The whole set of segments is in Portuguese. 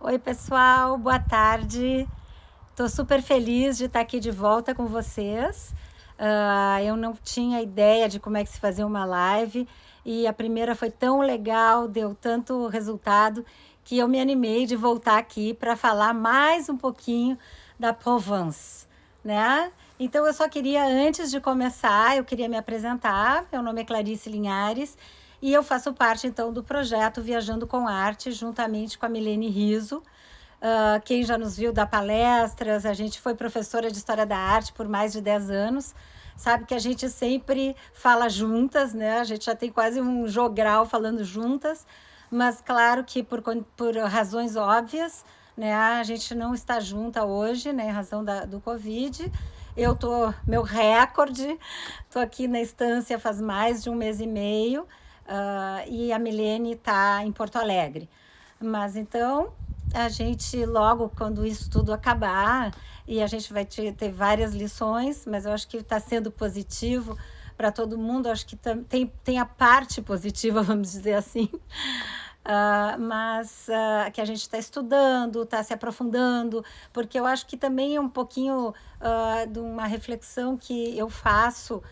Oi, pessoal, boa tarde. Estou super feliz de estar aqui de volta com vocês. Eu não tinha ideia de como é que se fazia uma live e a primeira foi tão legal, deu tanto resultado que eu me animei de voltar aqui para falar mais um pouquinho da Provence, né? Então eu só queria, antes de começar, eu queria me apresentar. Meu nome é Clarice Linhares e eu faço parte então do projeto Viajando com Arte, juntamente com a Milene Riso. Quem já nos viu dar palestras, a gente foi professora de História da Arte por mais de 10 anos, sabe que a gente sempre fala juntas, né? A gente já tem quase um jogral falando juntas, mas claro que por razões óbvias, né? A gente não está junta hoje, né? Em razão do Covid. Eu tô, meu recorde, tô aqui na estância faz mais de um mês e meio, e a Milene está em Porto Alegre. Mas então, a gente logo, quando isso tudo acabar, e a gente vai ter várias lições, mas eu acho que está sendo positivo para todo mundo, acho que tem a parte positiva, vamos dizer assim, mas que a gente está estudando, está se aprofundando, porque eu acho que também é um pouquinho de uma reflexão que eu faço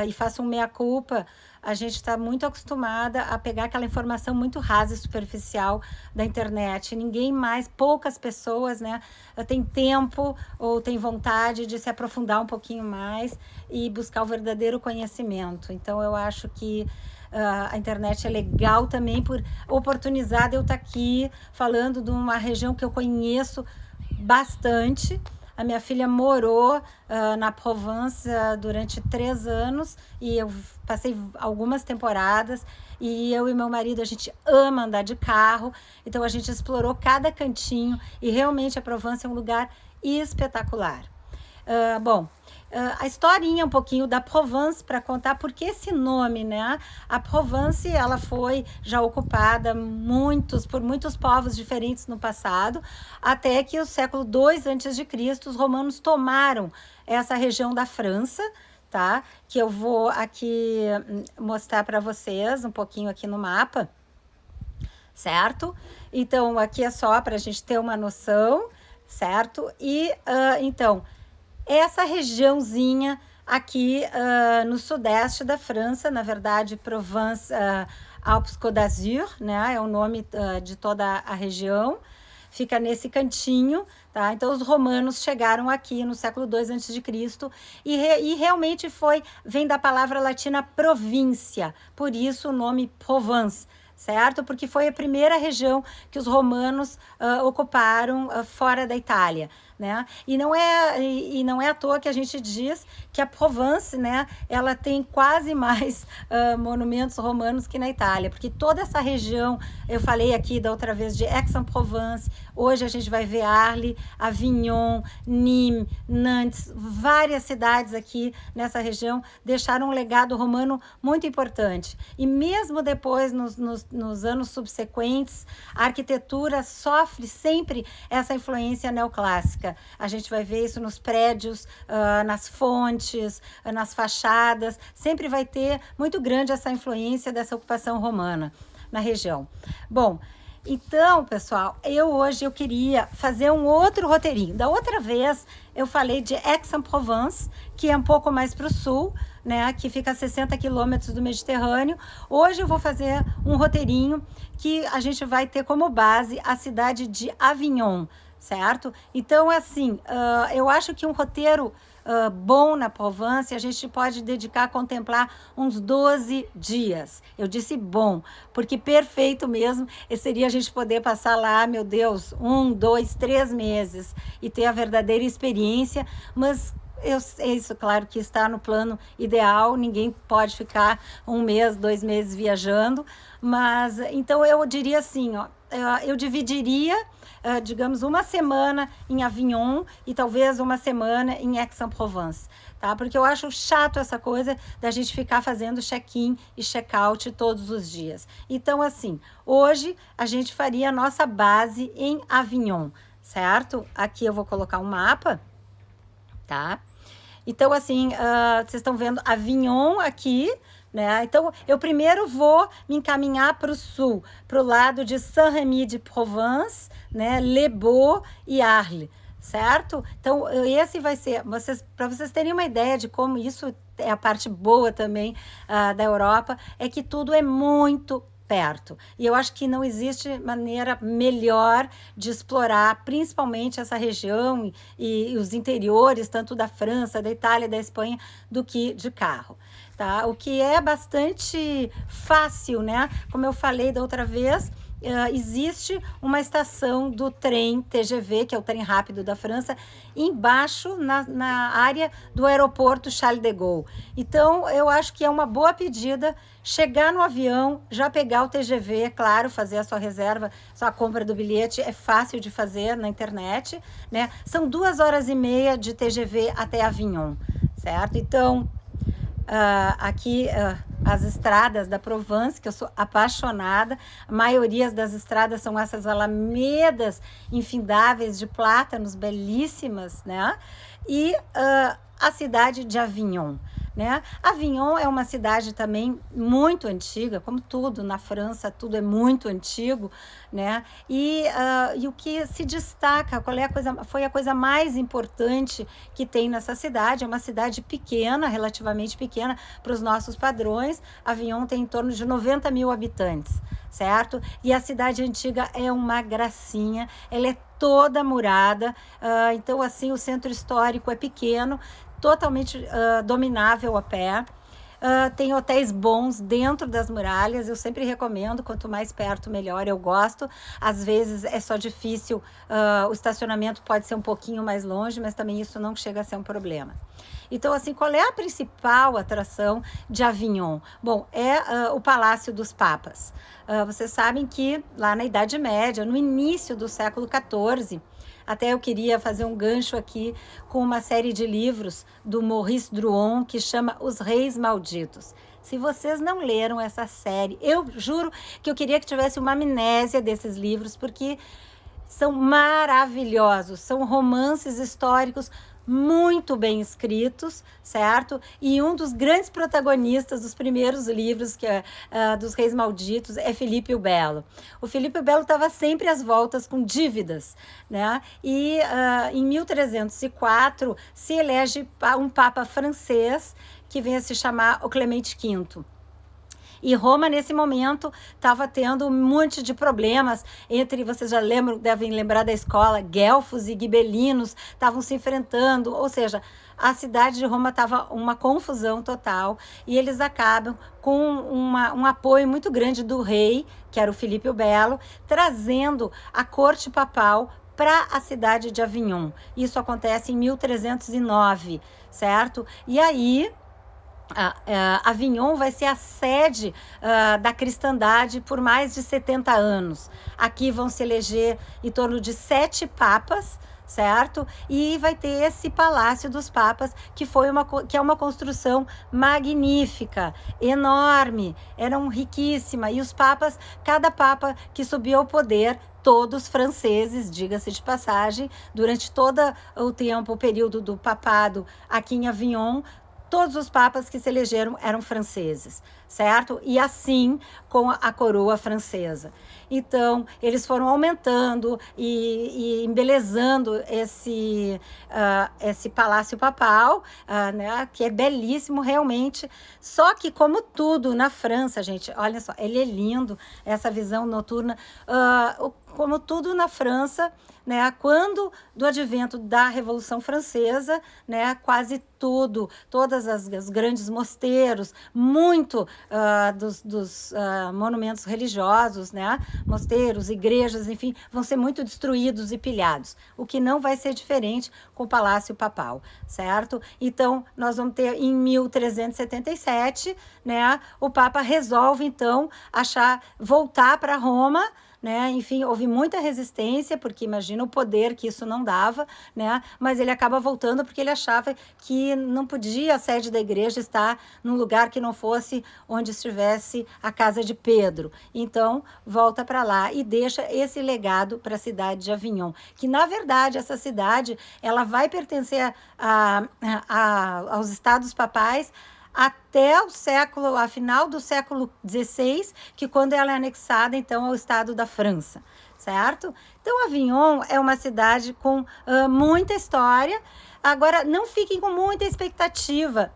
e faço um meia-culpa. A gente está muito acostumada a pegar aquela informação muito rasa e superficial da internet. Ninguém mais, poucas pessoas, né, tem tempo ou tem vontade de se aprofundar um pouquinho mais e buscar o verdadeiro conhecimento. Então, eu acho que a internet é legal também por oportunizar de eu estar aqui falando de uma região que eu conheço bastante. A minha filha morou na Provence durante 3 anos e eu passei algumas temporadas e eu e meu marido, a gente ama andar de carro, então a gente explorou cada cantinho e realmente a Provence é um lugar espetacular. Bom, a historinha um pouquinho da Provence para contar por que esse nome, né? A Provence, ela foi já ocupada por muitos povos diferentes no passado, até que o século II a.C. os romanos tomaram essa região da França, tá? Que eu vou aqui mostrar para vocês um pouquinho aqui no mapa, certo? Então, aqui é só para a gente ter uma noção, certo? E, então, essa regiãozinha aqui no sudeste da França, na verdade, Provence Alpes Côte d'Azur, né? É o nome de toda a região. Fica nesse cantinho, tá? Então, os romanos chegaram aqui no século II a.C. E realmente vem da palavra latina província, por isso o nome Provence, certo? Porque foi a primeira região que os romanos ocuparam fora da Itália, né? E não é à toa que a gente diz que a Provence, né, ela tem quase mais monumentos romanos que na Itália, porque toda essa região, eu falei aqui da outra vez de Aix-en-Provence, hoje a gente vai ver Arles, Avignon, Nîmes, Nantes, várias cidades aqui nessa região deixaram um legado romano muito importante. E mesmo depois, nos anos subsequentes, a arquitetura sofre sempre essa influência neoclássica. A gente vai ver isso nos prédios, nas fontes, nas fachadas, sempre vai ter muito grande essa influência dessa ocupação romana na região. Bom, então, pessoal, hoje eu queria fazer um outro roteirinho. Da outra vez, eu falei de Aix-en-Provence, que é um pouco mais para o sul, né, que fica a 60 quilômetros do Mediterrâneo. Hoje eu vou fazer um roteirinho que a gente vai ter como base a cidade de Avignon, certo? Então, assim, eu acho que um roteiro bom na Provence, a gente pode dedicar a contemplar uns 12 dias. Eu disse bom, porque perfeito mesmo seria a gente poder passar lá, meu Deus, 1, 2, 3 meses e ter a verdadeira experiência, mas isso, claro, que está no plano ideal, ninguém pode ficar 1 mês, 2 meses viajando, mas então eu diria assim, ó, eu dividiria, digamos, uma semana em Avignon e talvez uma semana em Aix-en-Provence, tá? Porque eu acho chato essa coisa da gente ficar fazendo check-in e check-out todos os dias. Então, assim, hoje a gente faria a nossa base em Avignon, certo? Aqui eu vou colocar um mapa, tá? Então, assim, vocês estão vendo Avignon aqui, né? Então, eu primeiro vou me encaminhar para o sul, para o lado de Saint-Rémy-de-Provence, né? Les Baux e Arles, certo? Então, esse vai ser, para vocês terem uma ideia de como isso é a parte boa também da Europa, é que tudo é muito perto. E eu acho que não existe maneira melhor de explorar, principalmente essa região e os interiores, tanto da França, da Itália, da Espanha, do que de carro. Tá? O que é bastante fácil, né? Como eu falei da outra vez, existe uma estação do trem TGV, que é o trem rápido da França, embaixo na área do aeroporto Charles de Gaulle. Então, eu acho que é uma boa pedida chegar no avião, já pegar o TGV, é claro, fazer a sua reserva, sua compra do bilhete, é fácil de fazer na internet, né? São 2 horas e meia de TGV até Avignon, certo? Então, aqui as estradas da Provence, que eu sou apaixonada, a maioria das estradas são essas alamedas infindáveis de plátanos belíssimas, né? E a cidade de Avignon, né? Avignon é uma cidade também muito antiga, como tudo na França, tudo é muito antigo, né? E o que se destaca, foi a coisa mais importante que tem nessa cidade? É uma cidade pequena, relativamente pequena para os nossos padrões. Avignon tem em torno de 90 mil habitantes, certo? E a cidade antiga é uma gracinha, ela é toda murada, então assim o centro histórico é pequeno, totalmente dominável a pé. Tem hotéis bons dentro das muralhas, eu sempre recomendo, quanto mais perto melhor, eu gosto. Às vezes é só difícil, o estacionamento pode ser um pouquinho mais longe, mas também isso não chega a ser um problema. Então, assim, qual é a principal atração de Avignon? Bom, é o Palácio dos Papas. Vocês sabem que lá na Idade Média, no início do século XIV, até eu queria fazer um gancho aqui com uma série de livros do Maurice Druon que chama Os Reis Malditos. Se vocês não leram essa série, eu juro que eu queria que tivesse uma amnésia desses livros, porque são maravilhosos, são romances históricos muito bem escritos, certo? E um dos grandes protagonistas dos primeiros livros, que é dos Reis Malditos, é Filipe o Belo. O Filipe o Belo estava sempre às voltas com dívidas, né? E em 1304 se elege um papa francês que vem a se chamar o Clemente V. E Roma, nesse momento, estava tendo um monte de problemas entre, vocês já lembram, devem lembrar da escola, guelfos e gibelinos estavam se enfrentando, ou seja, a cidade de Roma estava uma confusão total e eles acabam com um apoio muito grande do rei, que era o Filipe o Belo, trazendo a corte papal para a cidade de Avignon. Isso acontece em 1309, certo? E aí Avignon vai ser a sede da cristandade por mais de 70 anos. Aqui vão se eleger em torno de 7 papas, certo? E vai ter esse Palácio dos Papas, que é uma construção magnífica, enorme, eram riquíssima. E os papas, cada papa que subiu ao poder, todos franceses, diga-se de passagem, durante todo o período do papado aqui em Avignon, todos os papas que se elegeram eram franceses, certo? E assim com a coroa francesa. Então, eles foram aumentando e embelezando esse palácio papal, né, que é belíssimo realmente. Só que, como tudo na França, gente, olha só, ele é lindo, essa visão noturna. Como tudo na França, né, quando do advento da Revolução Francesa, né, quase tudo, todas os grandes mosteiros, muito dos monumentos religiosos, né, mosteiros, igrejas, enfim, vão ser muito destruídos e pilhados, o que não vai ser diferente com o Palácio Papal, certo? Então, nós vamos ter em 1377, né, o Papa resolve, então, voltar para Roma, né? Enfim, houve muita resistência, porque imagina o poder que isso não dava, né? Mas ele acaba voltando porque ele achava que não podia a sede da igreja estar num lugar que não fosse onde estivesse a casa de Pedro. Então, volta para lá e deixa esse legado para a cidade de Avignon, que na verdade essa cidade ela vai pertencer aos estados papais até a final do século XVI, que quando ela é anexada, então, ao estado da França, certo? Então, Avignon é uma cidade com muita história. Agora, não fiquem com muita expectativa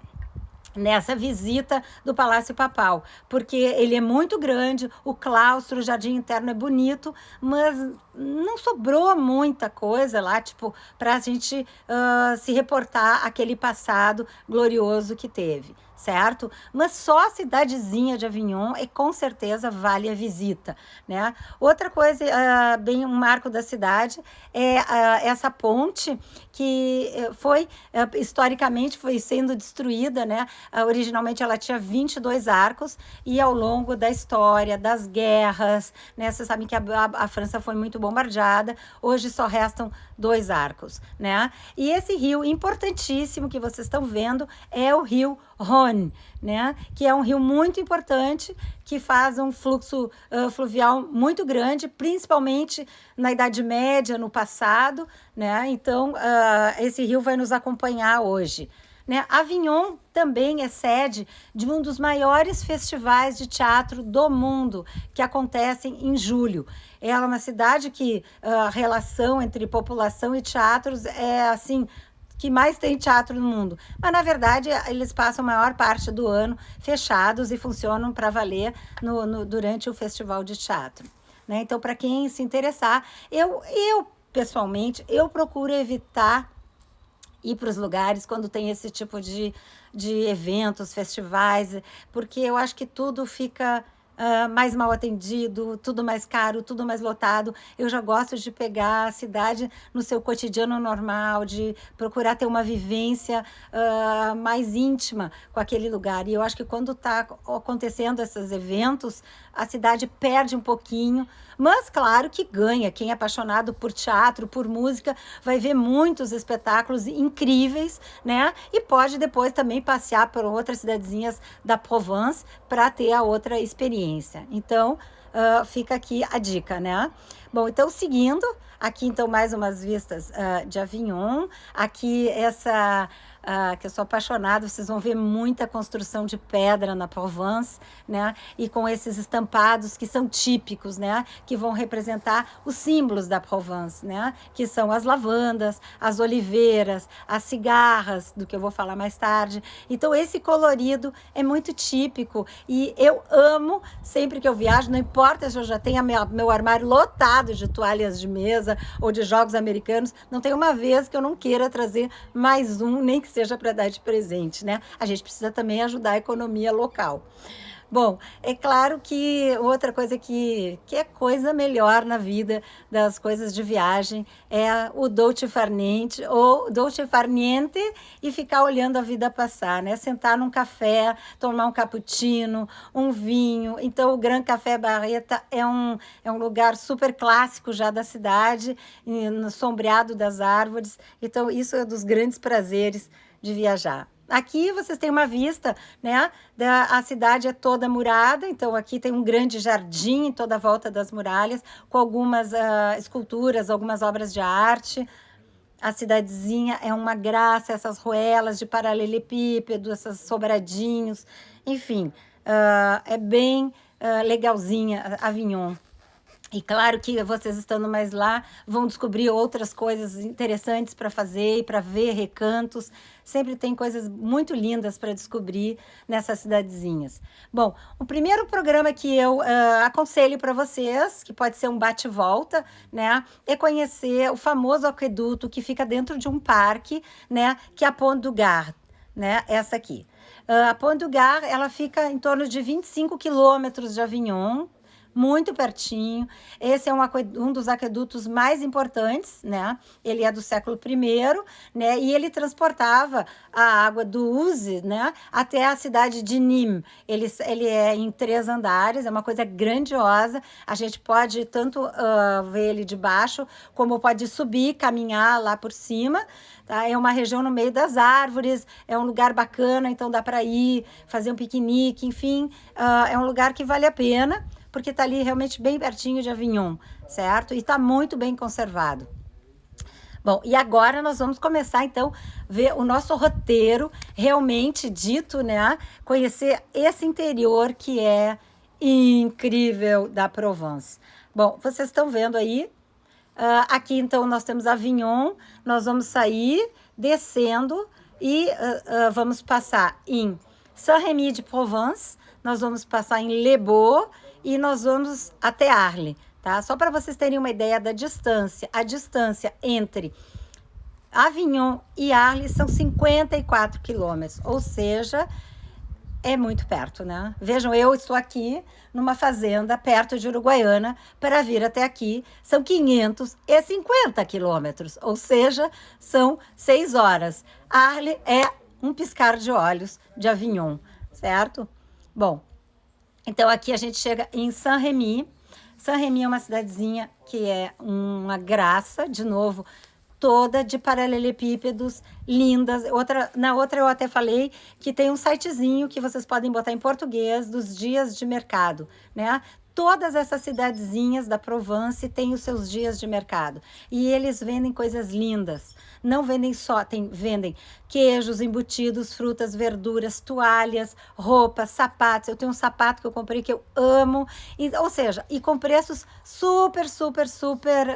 nessa visita do Palácio Papal, porque ele é muito grande, o claustro, o jardim interno é bonito, mas não sobrou muita coisa lá, tipo, para a gente se reportar aquele passado glorioso que teve, certo? Mas só a cidadezinha de Avignon com certeza vale a visita, né? Outra coisa, bem um marco da cidade é essa ponte que historicamente foi sendo destruída, né? Originalmente ela tinha 22 arcos e ao longo da história, das guerras, né? Vocês sabem que a França foi muito bombardeada, hoje só restam 2 arcos, né? E esse rio importantíssimo que vocês estão vendo é o rio Rhône, né? Que é um rio muito importante, que faz um fluxo fluvial muito grande, principalmente na Idade Média, no passado, né? Então, esse rio vai nos acompanhar hoje. Né? Avignon também é sede de um dos maiores festivais de teatro do mundo, que acontecem em julho. É uma cidade que a relação entre população e teatros é assim que mais tem teatro no mundo. Mas, na verdade, eles passam a maior parte do ano fechados e funcionam para valer durante o festival de teatro. Né? Então, para quem se interessar, eu pessoalmente, eu procuro evitar ir para os lugares quando tem esse tipo de eventos, festivais, porque eu acho que tudo fica mais mal atendido, tudo mais caro, tudo mais lotado. Eu já gosto de pegar a cidade no seu cotidiano normal, de procurar ter uma vivência mais íntima com aquele lugar. E eu acho que quando está acontecendo esses eventos, a cidade perde um pouquinho, mas claro que ganha. Quem é apaixonado por teatro, por música, vai ver muitos espetáculos incríveis, né? E pode depois também passear por outras cidadezinhas da Provence para ter a outra experiência. Então, fica aqui a dica, né? Bom, então seguindo, aqui então mais umas vistas de Avignon, aqui essa... que eu sou apaixonada, vocês vão ver muita construção de pedra na Provence, né? E com esses estampados que são típicos, né? Que vão representar os símbolos da Provence, né? Que são as lavandas, as oliveiras, as cigarras, do que eu vou falar mais tarde. Então, esse colorido é muito típico e eu amo, sempre que eu viajo, não importa se eu já tenho meu armário lotado de toalhas de mesa ou de jogos americanos, não tem uma vez que eu não queira trazer mais um, nem que seja para dar de presente, né? A gente precisa também ajudar a economia local. Bom, é claro que outra coisa que é coisa melhor na vida das coisas de viagem é o dolce far niente ou dolce far niente e ficar olhando a vida passar, né? Sentar num café, tomar um cappuccino, um vinho. Então, o Gran Café Barreta é um lugar super clássico já da cidade, no sombreado das árvores. Então, isso é dos grandes prazeres de viajar. Aqui vocês têm uma vista, né? A cidade é toda murada, então aqui tem um grande jardim em toda a volta das muralhas, com algumas esculturas, algumas obras de arte. A cidadezinha é uma graça, essas ruelas de paralelepípedo, esses sobradinhos, enfim, é bem legalzinha Avignon. E claro que vocês estando mais lá vão descobrir outras coisas interessantes para fazer e para ver recantos. Sempre tem coisas muito lindas para descobrir nessas cidadezinhas. Bom, o primeiro programa que eu aconselho para vocês, que pode ser um bate-volta, né, é conhecer o famoso aqueduto que fica dentro de um parque, né, que é a Pont du Gard, né, essa aqui. A Pont du Gard, ela fica em torno de 25 quilômetros de Avignon, muito pertinho. Esse é um dos aquedutos mais importantes, né? Ele é do século I, né? E ele transportava a água do Uze, né? Até a cidade de Nîmes. Ele é em 3 andares, é uma coisa grandiosa. A gente pode tanto ver ele de baixo, como pode subir, caminhar lá por cima. Tá? É uma região no meio das árvores, é um lugar bacana, então dá para ir, fazer um piquenique, enfim. É um lugar que vale a pena, porque está ali realmente bem pertinho de Avignon, certo? E está muito bem conservado. Bom, e agora nós vamos começar então ver o nosso roteiro realmente dito, né? Conhecer esse interior que é incrível da Provence. Bom, vocês estão vendo aí. Aqui então nós temos Avignon, nós vamos sair descendo e vamos passar em Saint-Rémy de Provence, nós vamos passar em Les Baux e nós vamos até Arles. Tá? Só para vocês terem uma ideia da distância, a distância entre Avignon e Arles são 54 quilômetros, ou seja, é muito perto, né? Vejam, eu estou aqui numa fazenda perto de Uruguaiana para vir até aqui, são 550 quilômetros, ou seja, são 6 horas. Arles é um piscar de olhos de Avignon, certo? Bom, então aqui a gente chega em Saint-Rémy. Saint-Rémy é uma cidadezinha que é uma graça, de novo, toda de paralelepípedos, lindas. Na outra eu até falei que tem um sitezinho que vocês podem botar em português dos dias de mercado, né? Todas essas cidadezinhas da Provence têm os seus dias de mercado e eles vendem coisas lindas. Não vendem só, vendem queijos, embutidos, frutas, verduras, toalhas, roupas, sapatos. Eu tenho um sapato que eu comprei que eu amo, ou seja, e com preços super, super, super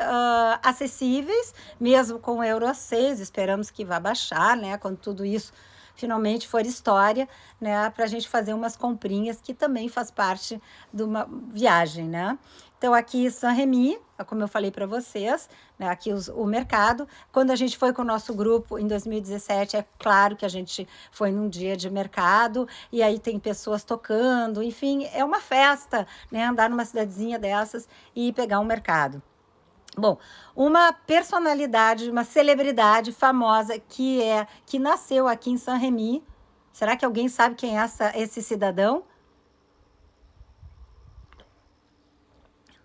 acessíveis, mesmo com o Euro 6. Esperamos que vá baixar, né? Quando tudo isso finalmente for história, né, para a gente fazer umas comprinhas, que também faz parte de uma viagem, né? Então, aqui Saint-Rémy, como eu falei para vocês, né, aqui o mercado. Quando a gente foi com o nosso grupo em 2017, é claro que a gente foi num dia de mercado, e aí tem pessoas tocando, enfim, é uma festa, né, andar numa cidadezinha dessas e pegar um mercado. Bom, uma personalidade, uma celebridade famosa que nasceu aqui em Saint-Rémy. Será que alguém sabe quem é esse cidadão?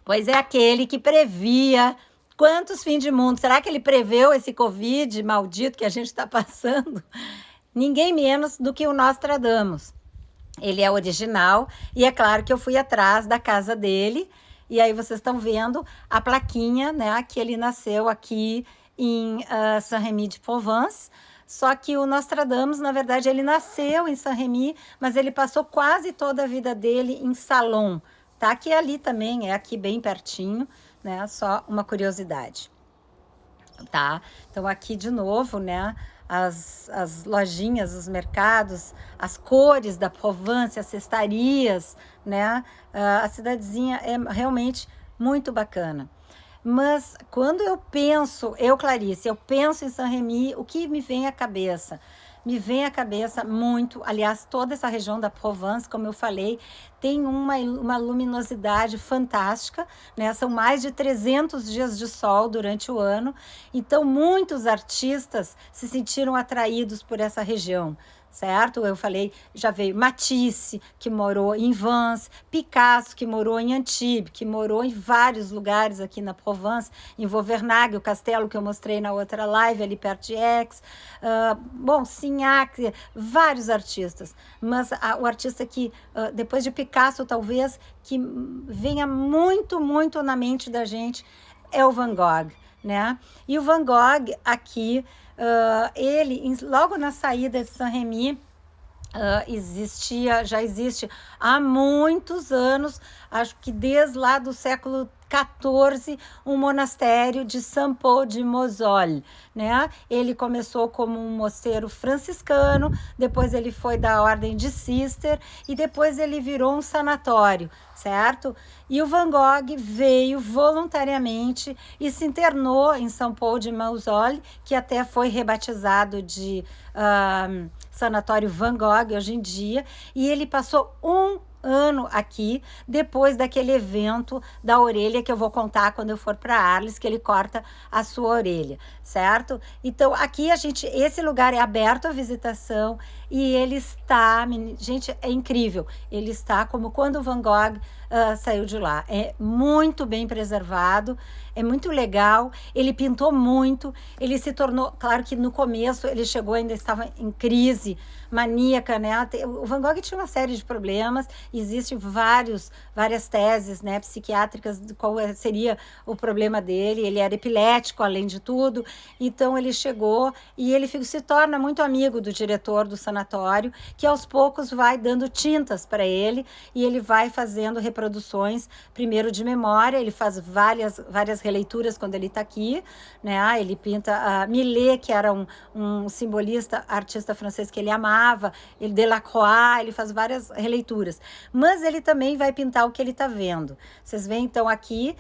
Pois é aquele que previa quantos fins de mundo. Será que ele preveu esse Covid maldito que a gente está passando? Ninguém menos do que o Nostradamus. Ele é original e é claro que eu fui atrás da casa dele. E aí vocês estão vendo a plaquinha, né, que ele nasceu aqui em Saint-Rémy de Provence. Só que o Nostradamus, na verdade, ele nasceu em Saint-Rémy, mas ele passou quase toda a vida dele em Salon, tá? Que ali também, é aqui bem pertinho, né? Só uma curiosidade, tá? Então aqui de novo, né? As lojinhas, os mercados, as cores da Provence, as cestarias, né? A cidadezinha é realmente muito bacana. Mas quando eu penso, Clarice, eu penso em Saint-Rémy, o que me vem à cabeça? Me vem à cabeça muito, aliás, toda essa região da Provence, como eu falei, tem uma luminosidade fantástica, né? São mais de 300 dias de sol durante o ano, então muitos artistas se sentiram atraídos por essa região, certo? Eu falei, já veio Matisse, que morou em Vence, Picasso, que morou em Antibes, que morou em vários lugares aqui na Provence, em Vauvernague, o castelo que eu mostrei na outra live, ali perto de Aix. Bom, Signac, vários artistas, mas o artista que, depois de Picasso, talvez, que venha muito, muito na mente da gente, é o Van Gogh, né? E o Van Gogh aqui, ele, logo na saída de Saint-Rémy, já existe há muitos anos, acho que desde lá do século XIV, um monastério de Saint-Paul de Mosole, né? Ele começou como um mosteiro franciscano, depois ele foi da ordem de Cister e depois ele virou um sanatório, certo? E o Van Gogh veio voluntariamente e se internou em Saint-Paul de Mosole, que até foi rebatizado de Sanatório Van Gogh hoje em dia, e ele passou um ano aqui, depois daquele evento da orelha que eu vou contar quando eu for para Arles, que ele corta a sua orelha, certo? Então, aqui esse lugar é aberto à visitação e ele está, gente, é incrível, ele está como quando o Van Gogh saiu de lá. É muito bem preservado, é muito legal. Ele pintou muito, ele se tornou, claro que no começo ele chegou, ainda estava em crise maníaca, né? O Van Gogh tinha uma série de problemas, existem várias teses, né, psiquiátricas de qual seria o problema dele. Ele era epilético, além de tudo, então ele chegou e ele se torna muito amigo do diretor do sanatório, que aos poucos vai dando tintas para ele e ele vai fazendo reproduções, primeiro de memória. Ele faz várias releituras quando ele está aqui, né? Ele pinta Millet, que era um simbolista, artista francês que ele amava, ele Delacroix, ele faz várias releituras, mas ele também vai pintar o que ele está vendo. Vocês veem então aqui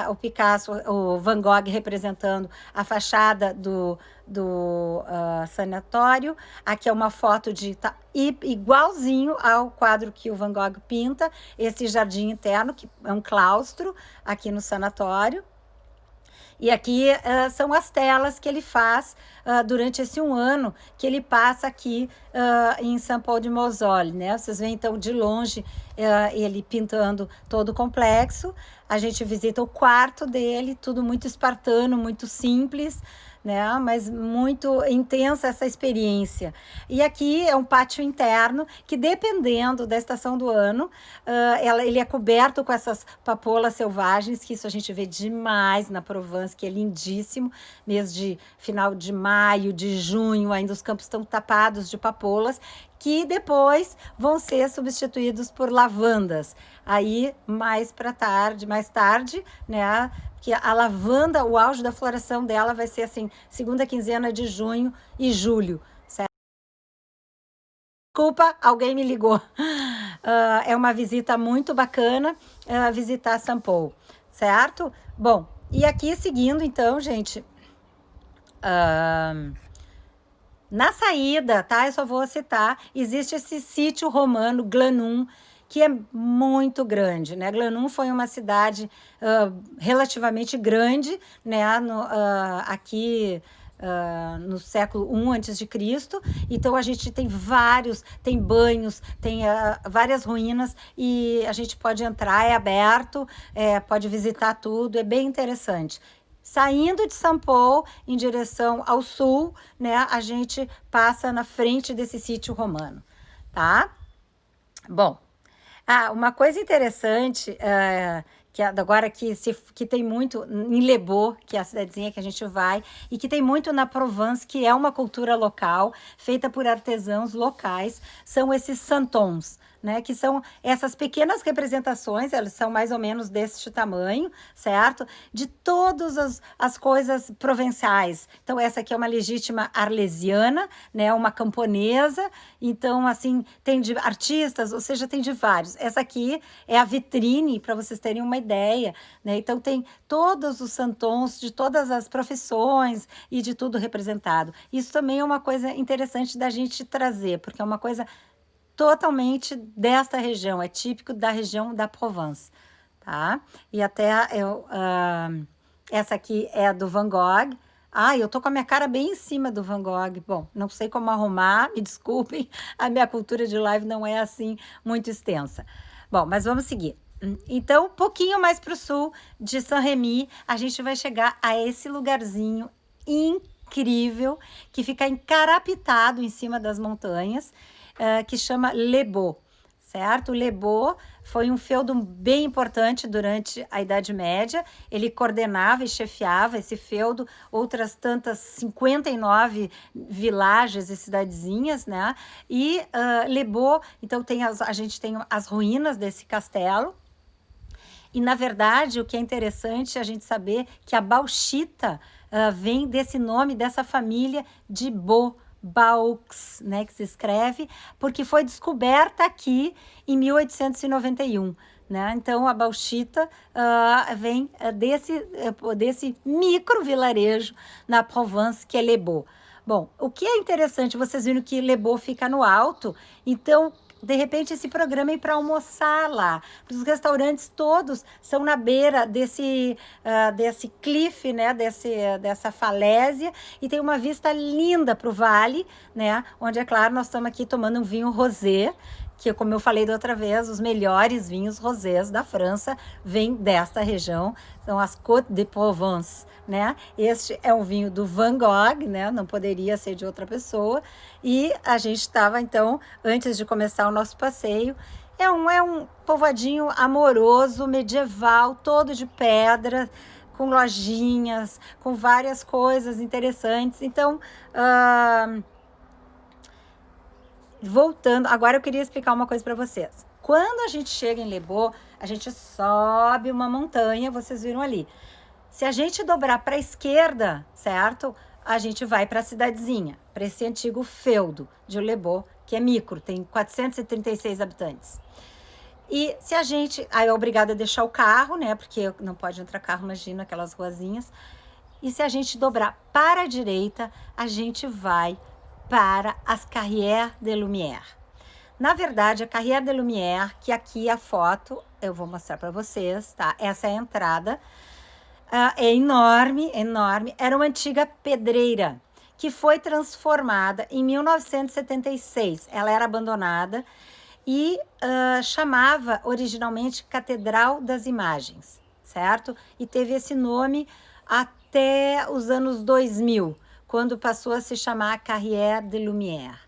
o Picasso, o Van Gogh representando a fachada do sanatório. Aqui é uma foto tá igualzinho ao quadro que o Van Gogh pinta, esse jardim interno, que é um claustro aqui no sanatório. E aqui são as telas que ele faz durante esse um ano que ele passa aqui em Saint-Paul-de-Moselle, né? Vocês veem então de longe ele pintando todo o complexo. A gente visita o quarto dele, tudo muito espartano, muito simples, né? Mas muito intensa essa experiência. E aqui é um pátio interno que, dependendo da estação do ano, ele é coberto com essas papoulas selvagens, que isso a gente vê demais na Provence, que é lindíssimo. Mês de final de maio, de junho, ainda os campos estão tapados de papoulas, que depois vão ser substituídos por lavandas. Aí mais tarde, né? Que a lavanda, o auge da floração dela vai ser assim, segunda quinzena de junho e julho, certo? Desculpa, alguém me ligou. É uma visita muito bacana visitar São Paulo, certo? Bom, e aqui seguindo então, gente, na saída, tá? Eu só vou citar, existe esse sítio romano, Glanum, que é muito grande, né? Glanum foi uma cidade relativamente grande, né? Aqui no século I a.C. Então a gente tem tem banhos, tem várias ruínas e a gente pode entrar, é aberto, pode visitar tudo, é bem interessante. Saindo de São Paulo em direção ao sul, né? A gente passa na frente desse sítio romano, tá? Bom, uma coisa interessante que agora que tem muito em Les Baux, que é a cidadezinha que a gente vai, e que tem muito na Provence, que é uma cultura local, feita por artesãos locais, são esses santons, né? Que são essas pequenas representações, elas são mais ou menos deste tamanho, certo? De todas as coisas provenciais. Então, essa aqui é uma legítima arlesiana, né? Uma camponesa. Então, assim, tem de artistas, ou seja, tem de vários. Essa aqui é a vitrine, para vocês terem uma ideia, né? Então, tem todos os santons de todas as profissões e de tudo representado. Isso também é uma coisa interessante da gente trazer, porque é uma coisa totalmente desta região, é típico da região da Provence, tá? E até essa aqui é a do Van Gogh. Eu tô com a minha cara bem em cima do Van Gogh. Bom, não sei como arrumar, me desculpem, a minha cultura de live não é assim muito extensa. Bom, mas vamos seguir. Então, um pouquinho mais para o sul de Saint-Rémy, a gente vai chegar a esse lugarzinho incrível que fica encarapitado em cima das montanhas, que chama Les Baux, certo? Les Baux foi um feudo bem importante durante a Idade Média. Ele coordenava e chefiava esse feudo, outras tantas 59 vilagens e cidadezinhas, né? E Les Baux, então a gente tem as ruínas desse castelo. E, na verdade, o que é interessante a gente saber que a bauxita vem desse nome, dessa família de Baux, né, que se escreve, porque foi descoberta aqui em 1891. Né? Então, a bauxita vem desse micro vilarejo na Provence, que é Les Baux. Bom, o que é interessante, vocês viram que Les Baux fica no alto, então, de repente, esse programa é para almoçar lá. Os restaurantes todos são na beira desse cliff, né? Dessa falésia, e tem uma vista linda para o vale, né? Onde, é claro, nós estamos aqui tomando um vinho rosé, que, como eu falei da outra vez, os melhores vinhos rosés da França vêm desta região, são as Côtes de Provence, né? Este é um vinho do Van Gogh, né? Não poderia ser de outra pessoa. E a gente estava, então, antes de começar o nosso passeio, é um povoadinho amoroso, medieval, todo de pedra, com lojinhas, com várias coisas interessantes. Então, voltando, agora eu queria explicar uma coisa para vocês. Quando a gente chega em Les Baux, a gente sobe uma montanha, vocês viram ali. Se a gente dobrar para a esquerda, certo? A gente vai para a cidadezinha, para esse antigo feudo de Les Baux, que é micro, tem 436 habitantes. E se a gente... Aí é obrigada a deixar o carro, né? Porque não pode entrar carro, imagina, aquelas ruazinhas. E se a gente dobrar para a direita, a gente vai para as Carrières de Lumière. Na verdade, a Carrière de Lumière, que aqui a foto, eu vou mostrar para vocês, tá? Essa é a entrada. É enorme, enorme. Era uma antiga pedreira que foi transformada em 1976. Ela era abandonada e chamava originalmente Catedral das Imagens, certo? E teve esse nome até os anos 2000, quando passou a se chamar Carrière de Lumière.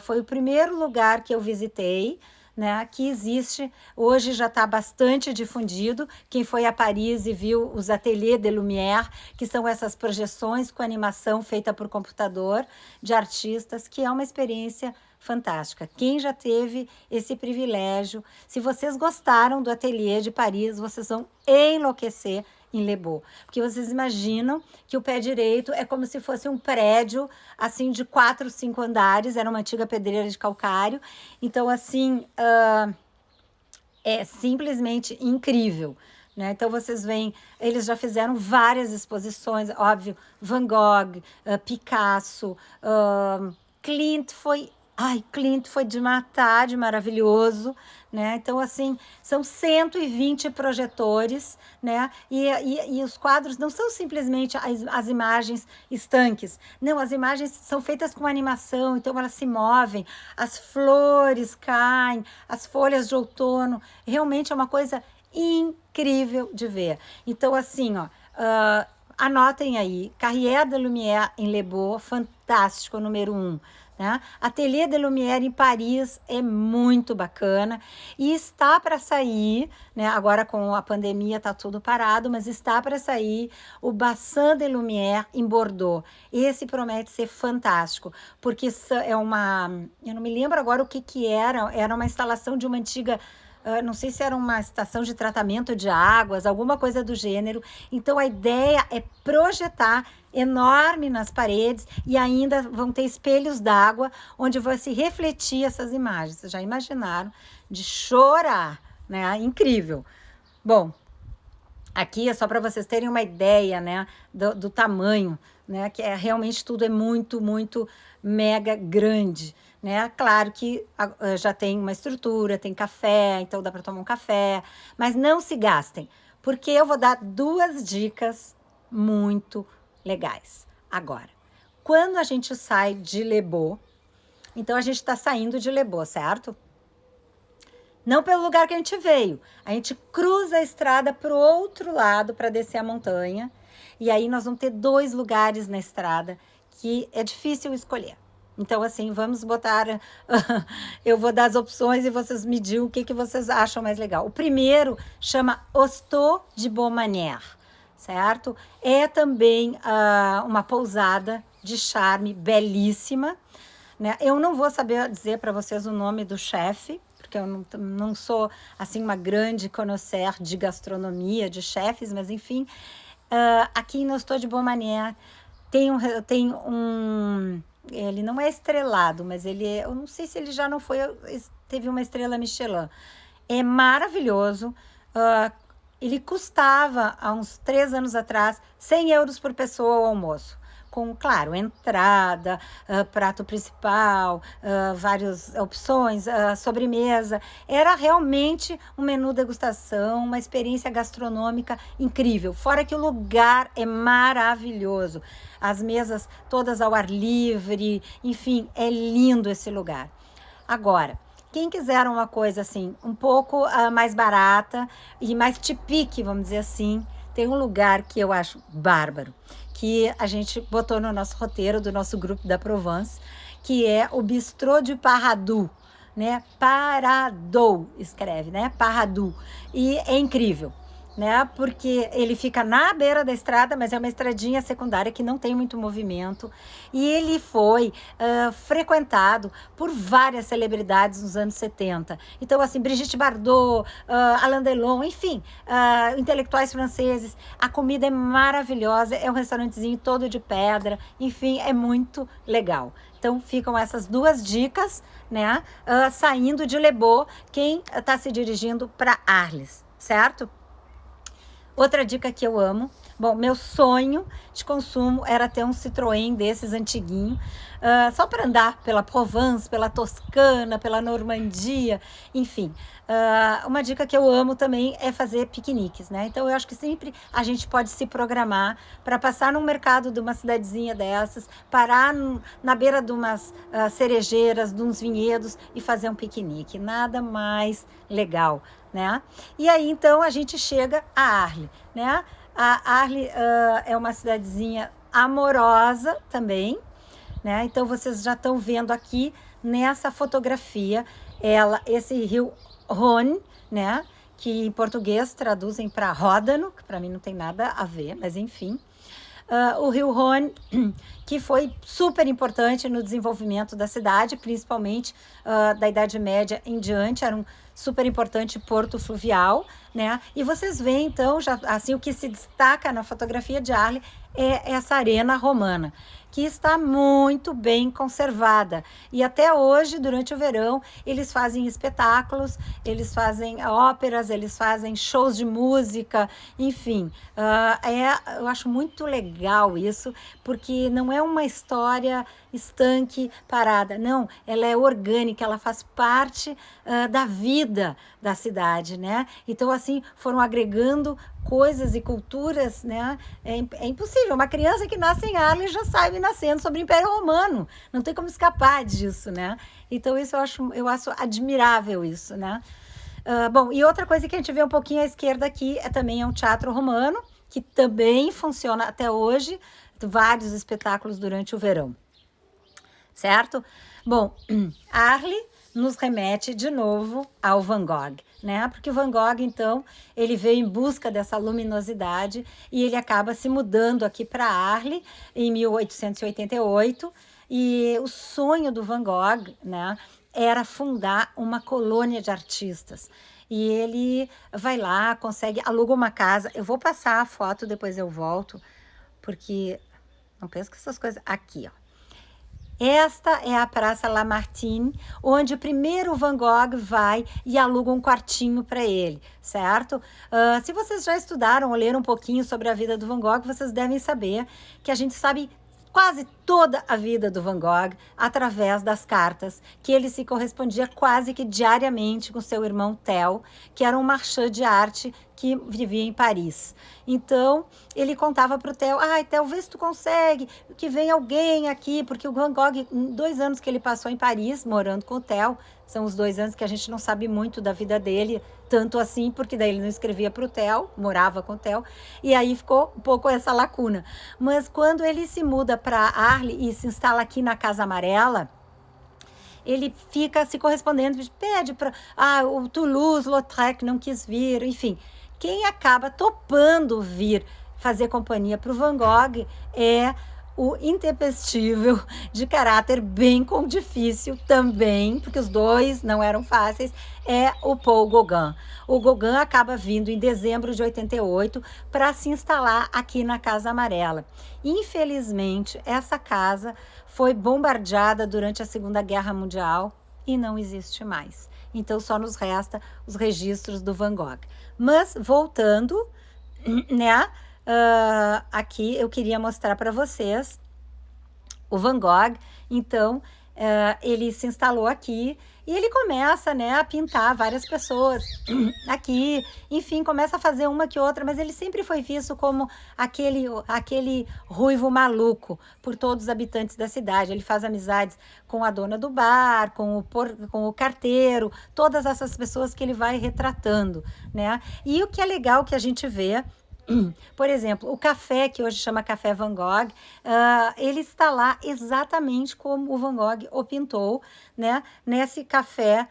Foi o primeiro lugar que eu visitei, né, que existe, hoje já está bastante difundido. Quem foi a Paris e viu os Ateliers de Lumière, que são essas projeções com animação feita por computador de artistas, que é uma experiência fantástica. Quem já teve esse privilégio, se vocês gostaram do Atelier de Paris, vocês vão enlouquecer em Les Baux, porque vocês imaginam que o pé direito é como se fosse um prédio, assim, de 4, 5 andares, era uma antiga pedreira de calcário, então, assim, é simplesmente incrível, né? Então, vocês veem, eles já fizeram várias exposições, óbvio, Van Gogh, Picasso, Klimt foi de matar, de maravilhoso, né? Então, assim, são 120 projetores, né? E os quadros não são simplesmente as imagens estanques. Não, as imagens são feitas com animação, então elas se movem, as flores caem, as folhas de outono. Realmente é uma coisa incrível de ver. Então, assim, ó, anotem aí, Carrière de Lumière em Les Baux, fantástico, número 1. Né? Atelier de Lumière em Paris é muito bacana e está para sair, né? Agora com a pandemia está tudo parado, mas está para sair o Bassin de Lumière em Bordeaux. Esse promete ser fantástico, porque é uma... Eu não me lembro agora o que era uma instalação de uma antiga... não sei se era uma estação de tratamento de águas, alguma coisa do gênero. Então, a ideia é projetar enorme nas paredes e ainda vão ter espelhos d'água onde vai se refletir essas imagens. Vocês já imaginaram? De chorar, né? Incrível. Bom, aqui é só para vocês terem uma ideia, né, do tamanho, né, que realmente tudo é muito, muito mega grande, né? Claro que já tem uma estrutura, tem café, então dá para tomar um café, mas não se gastem, porque eu vou dar 2 dicas muito legais. Agora, quando a gente sai de Les Baux, então a gente está saindo de Les Baux, certo? Não pelo lugar que a gente veio. A gente cruza a estrada para o outro lado para descer a montanha. E aí nós vamos ter 2 lugares na estrada que é difícil escolher. Então, assim, vamos botar... eu vou dar as opções e vocês me digam o que vocês acham mais legal. O primeiro chama Hosto de Beaumanière, certo? É também uma pousada de charme belíssima, né? Eu não vou saber dizer para vocês o nome do chefe, porque eu não sou, assim, uma grande conhecer de gastronomia, de chefes, mas, enfim, aqui no Hosto de Beaumanière tem um... Ele não é estrelado, mas ele é... Eu não sei se ele já não foi... Teve uma estrela Michelin. É maravilhoso. Ele custava, há uns 3 anos atrás, 100 euros por pessoa o almoço. Com, claro, entrada, prato principal, várias opções, sobremesa. Era realmente um menu degustação, uma experiência gastronômica incrível. Fora que o lugar é maravilhoso. As mesas todas ao ar livre, enfim, é lindo esse lugar. Agora, Quem quiser uma coisa assim, um pouco mais barata e mais typique, vamos dizer assim, tem um lugar que eu acho bárbaro, que a gente botou no nosso roteiro do nosso grupo da Provence, que é o Bistrô de Paradou, né? Paradou, escreve, né? Paradou. E é incrível, né? Porque ele fica na beira da estrada, mas é uma estradinha secundária que não tem muito movimento. E ele foi frequentado por várias celebridades nos anos 70. Então, assim, Brigitte Bardot, Alain Delon, enfim, intelectuais franceses. A comida é maravilhosa, é um restaurantezinho todo de pedra, enfim, é muito legal. Então, ficam essas duas dicas, né? Saindo de Les Baux, quem está se dirigindo para Arles, certo? Outra dica que eu amo, bom, meu sonho de consumo era ter um Citroën desses antiguinho, só para andar pela Provence, pela Toscana, pela Normandia, enfim. Uma dica que eu amo também é fazer piqueniques, né? Então eu acho que sempre a gente pode se programar para passar num mercado de uma cidadezinha dessas, parar na beira de umas cerejeiras, de uns vinhedos e fazer um piquenique. Nada mais legal, né? E aí então a gente chega a Arles, né? A Arles é uma cidadezinha amorosa também, né? Então vocês já estão vendo aqui nessa fotografia esse rio Rhône, né? Que em português traduzem para Ródano, que para mim não tem nada a ver, mas enfim. O rio Rhône, que foi super importante no desenvolvimento da cidade, principalmente da Idade Média em diante, era um super importante porto fluvial, né? E vocês veem, então, já, assim, o que se destaca na fotografia de Arles é essa arena romana, que está muito bem conservada. E até hoje, durante o verão, eles fazem espetáculos, eles fazem óperas, eles fazem shows de música, enfim. Eu acho muito legal isso, porque não é uma história estanque, parada. Não, ela é orgânica, ela faz parte da vida da cidade, né? Então, assim, foram agregando coisas e culturas, né? É impossível. Uma criança que nasce em Arles já sabe nascendo sobre o Império Romano. Não tem como escapar disso, né? Então, isso eu acho admirável isso, né? Bom, e outra coisa que a gente vê um pouquinho à esquerda aqui também é um teatro romano, que também funciona até hoje, vários espetáculos durante o verão, certo? Bom, Arles nos remete de novo ao Van Gogh, né? Porque o Van Gogh, então, ele veio em busca dessa luminosidade e ele acaba se mudando aqui para Arles em 1888. E o sonho do Van Gogh, né, era fundar uma colônia de artistas. E ele vai lá, consegue, aluga uma casa. Eu vou passar a foto, depois eu volto, porque não penso que essas coisas... Aqui, ó. Esta é a Praça Lamartine, onde primeiro o Van Gogh vai e aluga um quartinho para ele, certo? Se vocês já estudaram ou leram um pouquinho sobre a vida do Van Gogh, vocês devem saber que a gente sabe quase toda a vida do Van Gogh através das cartas, que ele se correspondia quase que diariamente com seu irmão Theo, que era um marchand de arte que vivia em Paris. Então, ele contava para o Theo, Theo, vê se tu consegue, que venha alguém aqui, porque o Van Gogh, em 2 anos que ele passou em Paris, morando com o Theo, são os 2 anos que a gente não sabe muito da vida dele, tanto assim, porque daí ele não escrevia para o Theo, morava com o Theo, e aí ficou um pouco essa lacuna. Mas quando ele se muda para Arles e se instala aqui na Casa Amarela, ele fica se correspondendo, pede para... o Toulouse-Lautrec não quis vir, enfim. Quem acaba topando vir fazer companhia para o Van Gogh é o intempestível, de caráter bem difícil também, porque os dois não eram fáceis, é o Paul Gauguin. O Gauguin acaba vindo em dezembro de 88 para se instalar aqui na Casa Amarela. Infelizmente, essa casa foi bombardeada durante a Segunda Guerra Mundial e não existe mais. Então, só nos resta os registros do Van Gogh. Mas, voltando, né? Aqui eu queria mostrar para vocês o Van Gogh. Então, ele se instalou aqui e ele começa, né, a pintar várias pessoas aqui, enfim, começa a fazer uma que outra, mas ele sempre foi visto como aquele ruivo maluco por todos os habitantes da cidade. Ele faz amizades com a dona do bar, com o carteiro, todas essas pessoas que ele vai retratando, né? E o que é legal que a gente vê, por exemplo, o café, que hoje chama Café Van Gogh, ele está lá exatamente como o Van Gogh o pintou, né? Nesse café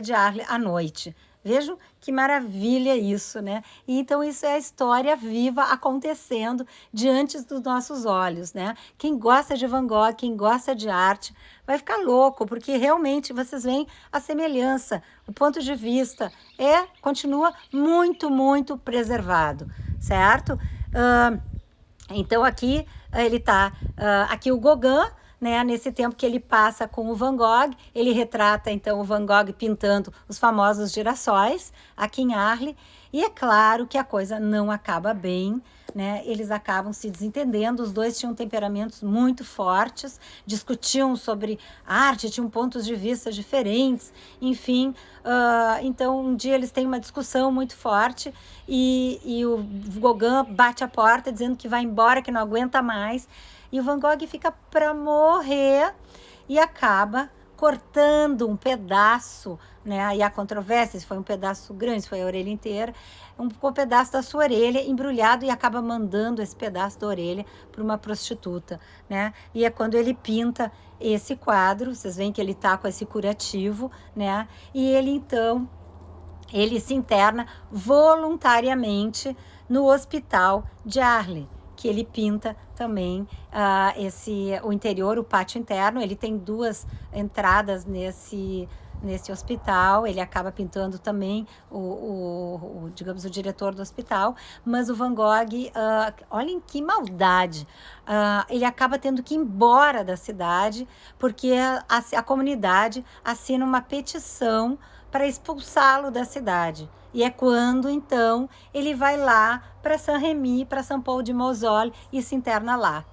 de Arles à noite. Vejam que maravilha isso, né? E então isso é a história viva acontecendo diante dos nossos olhos, né? Quem gosta de Van Gogh, quem gosta de arte, vai ficar louco, porque realmente vocês veem a semelhança, o ponto de vista continua muito, muito preservado, certo? Então aqui ele está, aqui o Gauguin, né, nesse tempo que ele passa com o Van Gogh, ele retrata então o Van Gogh pintando os famosos girassóis aqui em Arles, e é claro que a coisa não acaba bem, né? Eles acabam se desentendendo, os dois tinham temperamentos muito fortes, discutiam sobre arte, tinham pontos de vista diferentes, enfim, então um dia eles têm uma discussão muito forte e o Gauguin bate a porta dizendo que vai embora, que não aguenta mais, e o Van Gogh fica para morrer e acaba cortando um pedaço, né? Aí a controvérsia, se foi um pedaço grande, se foi a orelha inteira, um pedaço da sua orelha embrulhado, e acaba mandando esse pedaço da orelha para uma prostituta, né? E é quando ele pinta esse quadro, vocês veem que ele tá com esse curativo, né? E ele então, ele se interna voluntariamente no hospital de Arles, que ele pinta também o interior, o pátio interno. Ele tem 2 entradas nesse hospital, ele acaba pintando também digamos, o diretor do hospital, mas o Van Gogh, olhem que maldade, ele acaba tendo que ir embora da cidade, porque a comunidade assina uma petição para expulsá-lo da cidade. E é quando, então, ele vai lá para Saint-Rémy, para Saint-Paul-de-Moselle, e se interna lá,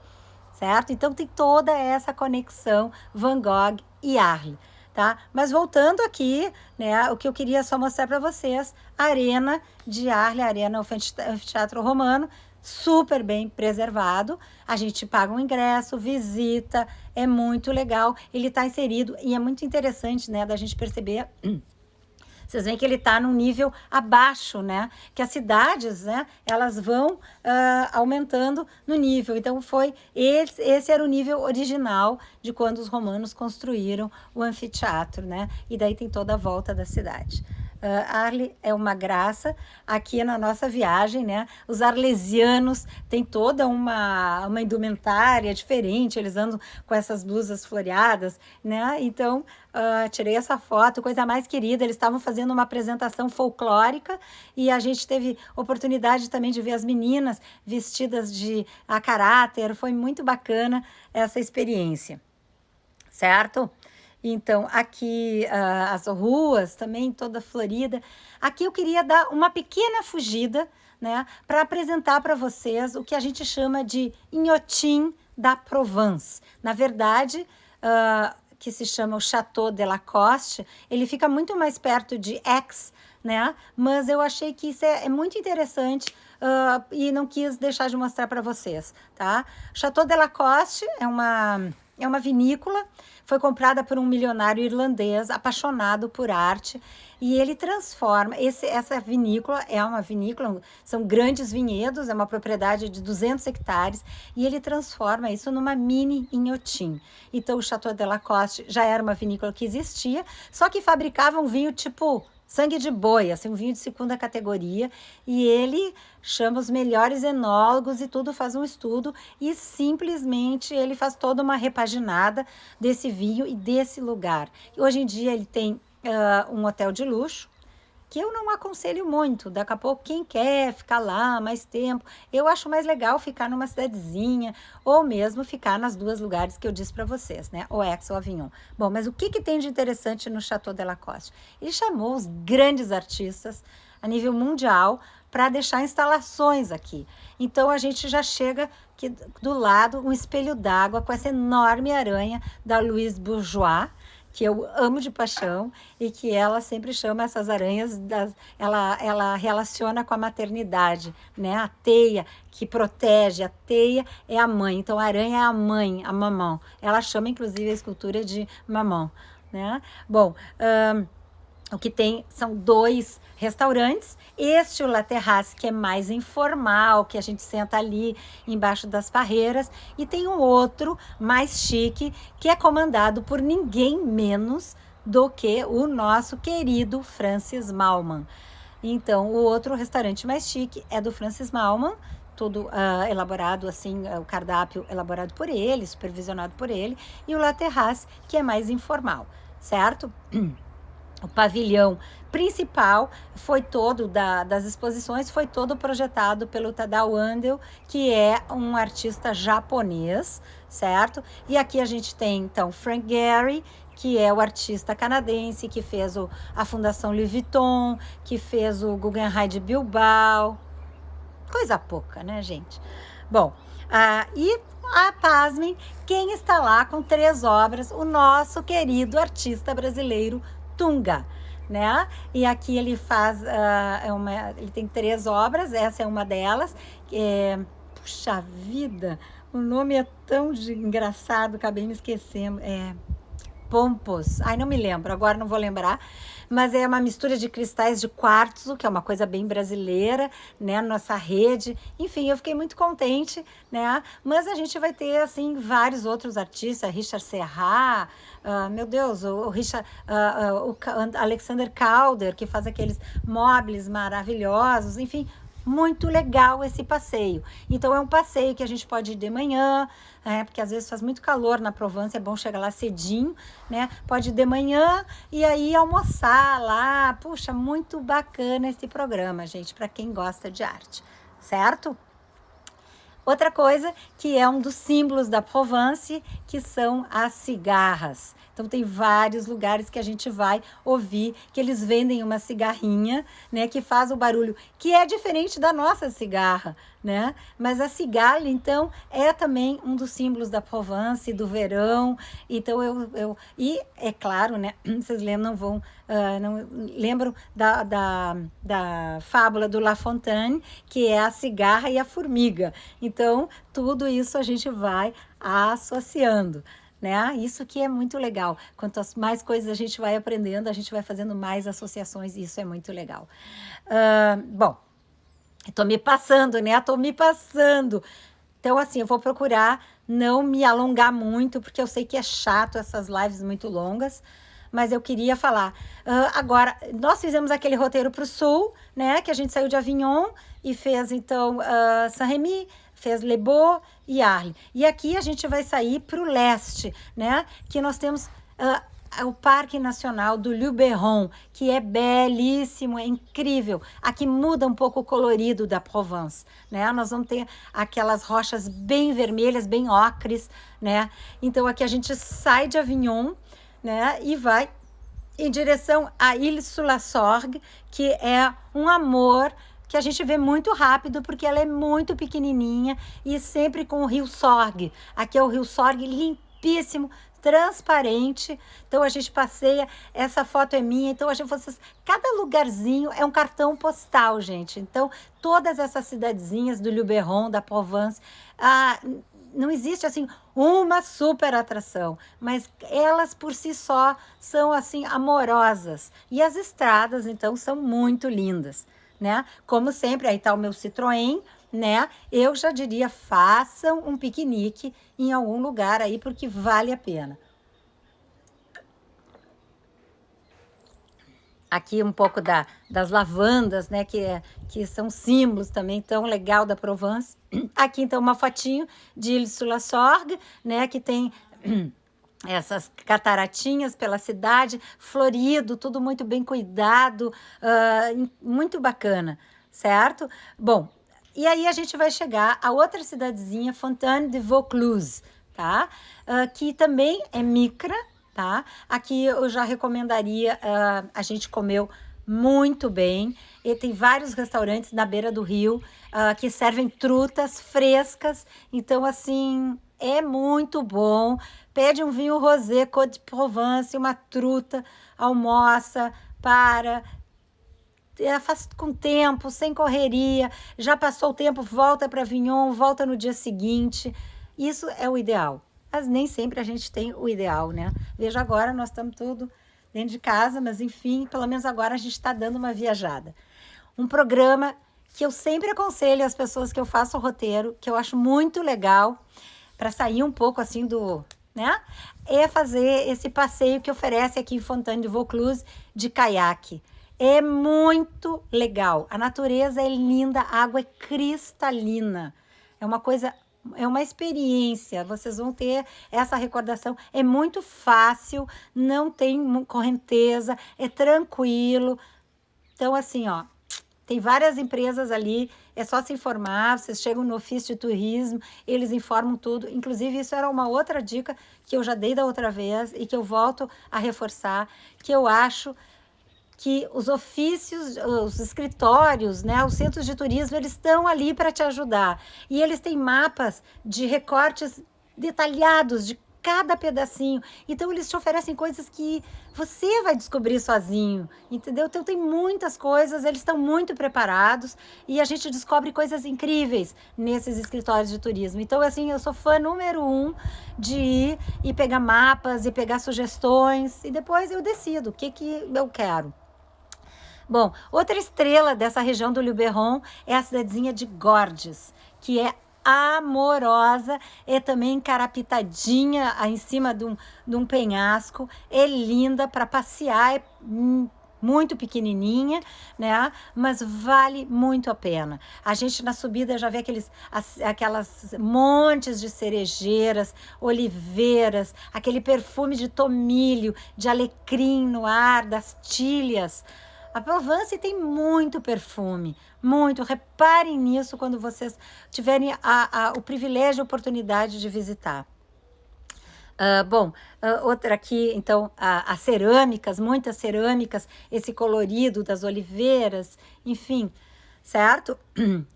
certo? Então, tem toda essa conexão Van Gogh e Arles, tá? Mas voltando aqui, né, o que eu queria só mostrar para vocês, a Arena de Arles, a Arena, o anfiteatro romano, super bem preservado, a gente paga um ingresso, visita, é muito legal, ele está inserido, e é muito interessante, né, da gente perceber. Vocês veem que ele está num nível abaixo, né? Que as cidades, né? Elas vão aumentando no nível. Então, esse era o nível original de quando os romanos construíram o anfiteatro, né? E daí tem toda a volta da cidade. Arles é uma graça aqui na nossa viagem, né? Os arlesianos têm toda uma indumentária diferente, eles andam com essas blusas floreadas, né? Então, tirei essa foto, coisa mais querida. Eles estavam fazendo uma apresentação folclórica e a gente teve oportunidade também de ver as meninas vestidas a caráter. Foi muito bacana essa experiência, certo? Então, aqui as ruas também toda florida. Aqui eu queria dar uma pequena fugida, né, para apresentar para vocês o que a gente chama de Inhotim da Provence. Na verdade, que se chama o Château de Lacoste, ele fica muito mais perto de Aix, né? Mas eu achei que isso é muito interessante e não quis deixar de mostrar para vocês, tá? Château de Lacoste é uma vinícola, foi comprada por um milionário irlandês apaixonado por arte, e ele transforma, essa vinícola é uma vinícola, são grandes vinhedos, é uma propriedade de 200 hectares, e ele transforma isso numa mini inhotim. Então o Château de Lacoste já era uma vinícola que existia, só que fabricava um vinho tipo sangue de boi, assim, um vinho de segunda categoria, e ele chama os melhores enólogos e tudo, faz um estudo, e simplesmente ele faz toda uma repaginada desse vinho e desse lugar. E hoje em dia ele tem um hotel de luxo, que eu não aconselho muito. Daqui a pouco, quem quer ficar lá mais tempo, eu acho mais legal ficar numa cidadezinha, ou mesmo ficar nas 2 lugares que eu disse para vocês, né? O Aix ou Avignon. Bom, mas o que tem de interessante no Château de Lacoste? Ele chamou os grandes artistas a nível mundial para deixar instalações aqui. Então a gente já chega aqui do lado um espelho d'água com essa enorme aranha da Louise Bourgeois, que eu amo de paixão e que ela sempre chama essas aranhas, ela relaciona com a maternidade, né? A teia que protege, a teia é a mãe, então a aranha é a mãe, a mamão. Ela chama inclusive a escultura de mamão, né? Bom, o que tem são 2 restaurantes. Este, o La Terrace, que é mais informal, que a gente senta ali embaixo das parreiras. E tem um outro mais chique, que é comandado por ninguém menos do que o nosso querido Francis Mallmann. Então, o outro restaurante mais chique é do Francis Mallmann, tudo elaborado assim, o cardápio elaborado por ele, supervisionado por ele. E o La Terrace, que é mais informal, certo? O pavilhão principal foi todo das exposições, foi todo projetado pelo Tadao Ando, que é um artista japonês, certo? E aqui a gente tem então Frank Gehry, que é o artista canadense que fez a Fundação Louis Vuitton, que fez o Guggenheim de Bilbao. Coisa pouca, né, gente? Bom, pasmem, quem está lá com 3 obras? O nosso querido artista brasileiro Tunga, né? E aqui ele faz, ele tem 3 obras, essa é uma delas. Puxa vida, o nome é tão engraçado, acabei me esquecendo. Pompos, não me lembro, agora não vou lembrar, mas é uma mistura de cristais de quartzo, que é uma coisa bem brasileira, né, nossa rede, enfim, eu fiquei muito contente, né, mas a gente vai ter, assim, vários outros artistas, Richard Serra, meu Deus, o Alexander Calder, que faz aqueles móveis maravilhosos, enfim, muito legal esse passeio. Então é um passeio que a gente pode ir de manhã, porque às vezes faz muito calor na Provence, é bom chegar lá cedinho, né? Pode ir de manhã e aí almoçar lá. Puxa, muito bacana esse programa, gente, para quem gosta de arte, certo? Outra coisa que é um dos símbolos da Provence, que são as cigarras. Então tem vários lugares que a gente vai ouvir que eles vendem uma cigarrinha, né, que faz o barulho, que é diferente da nossa cigarra, né? Mas a cigarra, então, é também um dos símbolos da Provence, do verão. Então e é claro, né? Vocês lembram, não lembram da fábula do La Fontaine, que é a cigarra e a formiga. Então, tudo isso a gente vai associando, né? Isso que é muito legal. Quanto mais coisas a gente vai aprendendo, a gente vai fazendo mais associações, e isso é muito legal. Bom, estou me passando, né? Estou me passando. Então, assim, eu vou procurar não me alongar muito, porque eu sei que é chato essas lives muito longas, mas eu queria falar. Agora, nós fizemos aquele roteiro para o sul, né? Que a gente saiu de Avignon e fez, então, Saint-Rémy, fez Les Baux e Arles. E aqui a gente vai sair para o leste, né? Que nós temos o Parque Nacional do Luberon, que é belíssimo, é incrível. Aqui muda um pouco o colorido da Provence, né? Nós vamos ter aquelas rochas bem vermelhas, bem ocres, né? Então aqui a gente sai de Avignon, né? E vai em direção a Île-sur-la-Sorgue, que é um amor que a gente vê muito rápido, porque ela é muito pequenininha e sempre com o rio Sorgue. Aqui é o rio Sorgue limpíssimo, transparente. Então a gente passeia, essa foto é minha, então cada lugarzinho é um cartão postal, gente. Então todas essas cidadezinhas do Luberon, da Provence, não existe assim uma super atração, mas elas por si só são assim amorosas. E as estradas então são muito lindas, né? Como sempre, aí tá o meu Citroën, né? Eu já diria, façam um piquenique em algum lugar aí, porque vale a pena. Aqui um pouco das lavandas, né? Que são símbolos também tão legal da Provence. Aqui, então, uma fotinho de Île-sur-la-Sorgue, né? Que tem essas cataratinhas pela cidade, florido, tudo muito bem cuidado, muito bacana, certo? Bom, e aí a gente vai chegar a outra cidadezinha, Fontaine de Vaucluse, tá? Que também é micra, tá? Aqui eu já recomendaria, a gente comeu muito bem. E tem vários restaurantes na beira do rio que servem trutas frescas. Então, assim, é muito bom. Pede um vinho rosé, Côte de Provence, uma truta, almoça, para, faz com tempo, sem correria, já passou o tempo, volta para Avignon, volta no dia seguinte. Isso é o ideal. Mas nem sempre a gente tem o ideal, né? Veja agora, nós estamos tudo dentro de casa, mas enfim, pelo menos agora a gente está dando uma viajada. Um programa que eu sempre aconselho às pessoas que eu faço o roteiro, que eu acho muito legal, para sair um pouco assim do, né? É fazer esse passeio que oferece aqui em Fontaine de Vaucluse de caiaque. É muito legal. A natureza é linda, a água é cristalina. É uma coisa, é uma experiência. Vocês vão ter essa recordação. É muito fácil, não tem correnteza, é tranquilo. Então, assim, ó, tem várias empresas ali, é só se informar, vocês chegam no ofício de turismo, eles informam tudo. Inclusive, isso era uma outra dica que eu já dei da outra vez e que eu volto a reforçar, que eu acho que os ofícios, os escritórios, né, os centros de turismo, eles estão ali para te ajudar. E eles têm mapas de recortes detalhados de cada pedacinho. Então, eles te oferecem coisas que você vai descobrir sozinho, entendeu? Então, tem muitas coisas, eles estão muito preparados e a gente descobre coisas incríveis nesses escritórios de turismo. Então, assim, eu sou fã número 1 de ir e pegar mapas e pegar sugestões e depois eu decido o que eu quero. Bom, outra estrela dessa região do Luberon é a cidadezinha de Gordes, que é amorosa, é também encarapitadinha em cima de um penhasco, é linda para passear, é muito pequenininha, né? Mas vale muito a pena. A gente na subida já vê aquelas montes de cerejeiras, oliveiras, aquele perfume de tomilho, de alecrim no ar, das tílias. A Provence tem muito perfume, muito. Reparem nisso quando vocês tiverem o privilégio e a oportunidade de visitar. Outra aqui, então, as cerâmicas, muitas cerâmicas, esse colorido das oliveiras, enfim, certo?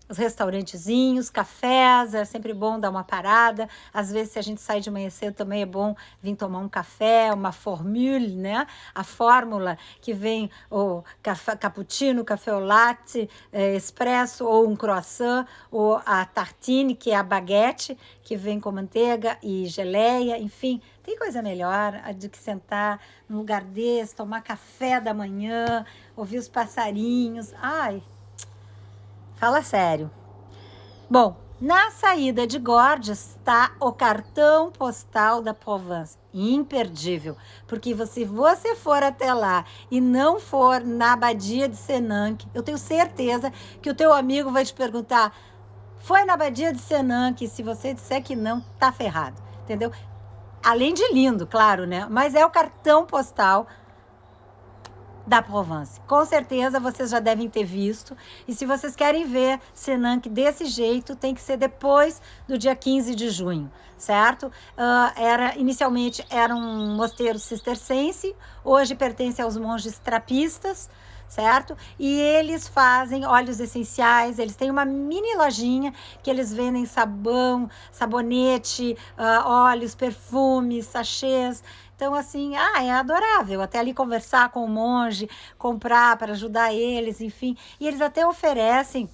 Os restaurantezinhos, cafés, é sempre bom dar uma parada. Às vezes, se a gente sai de manhã cedo, também é bom vir tomar um café, uma formule, né? A fórmula que vem o café, cappuccino, café au latte, expresso ou um croissant, ou a tartine, que é a baguete, que vem com manteiga e geleia, enfim. Tem coisa melhor do que sentar num lugar desse, tomar café da manhã, ouvir os passarinhos. Ai, fala sério. Bom, na saída de Gordes está o cartão postal da Provence. Imperdível. Porque se você for até lá e não for na Abadia de Senanque, eu tenho certeza que o teu amigo vai te perguntar: foi na Abadia de Senanque? E se você disser que não, tá ferrado. Entendeu? Além de lindo, claro, né? Mas é o cartão postal da Provence. Com certeza vocês já devem ter visto. E se vocês querem ver Senanque desse jeito, tem que ser depois do dia 15 de junho, certo? Inicialmente era um mosteiro cistercense, hoje pertence aos monges trapistas, certo? E eles fazem óleos essenciais, eles têm uma mini lojinha que eles vendem sabão, sabonete, óleos, perfumes, sachês. Então, assim, é adorável. Até ali conversar com o monge, comprar para ajudar eles, enfim. E eles até oferecem,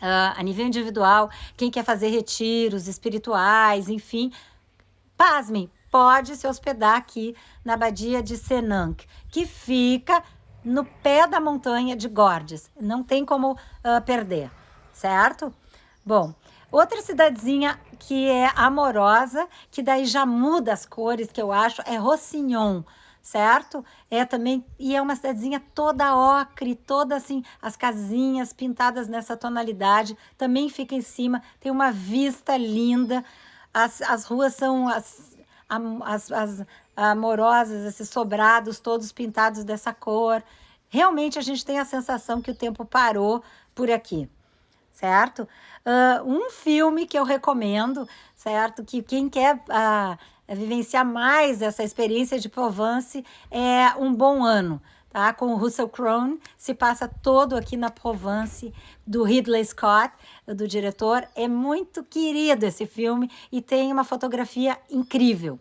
a nível individual, quem quer fazer retiros espirituais, enfim. Pasmem, pode se hospedar aqui na Abadia de Senanque, que fica no pé da montanha de Gordes. Não tem como perder, certo? Bom, outra cidadezinha que é amorosa, que daí já muda as cores, que eu acho, é Roussillon, certo? É também, e é uma cidadezinha toda ocre, toda assim, as casinhas pintadas nessa tonalidade, também fica em cima, tem uma vista linda, as ruas são as amorosas, esses sobrados todos pintados dessa cor. Realmente a gente tem a sensação que o tempo parou por aqui, certo? Um filme que eu recomendo, certo? Que quem quer vivenciar mais essa experiência de Provence é Um Bom Ano, tá? Com o Russell Crowe, se passa todo aqui na Provence, do Ridley Scott, do diretor. É muito querido esse filme e tem uma fotografia incrível.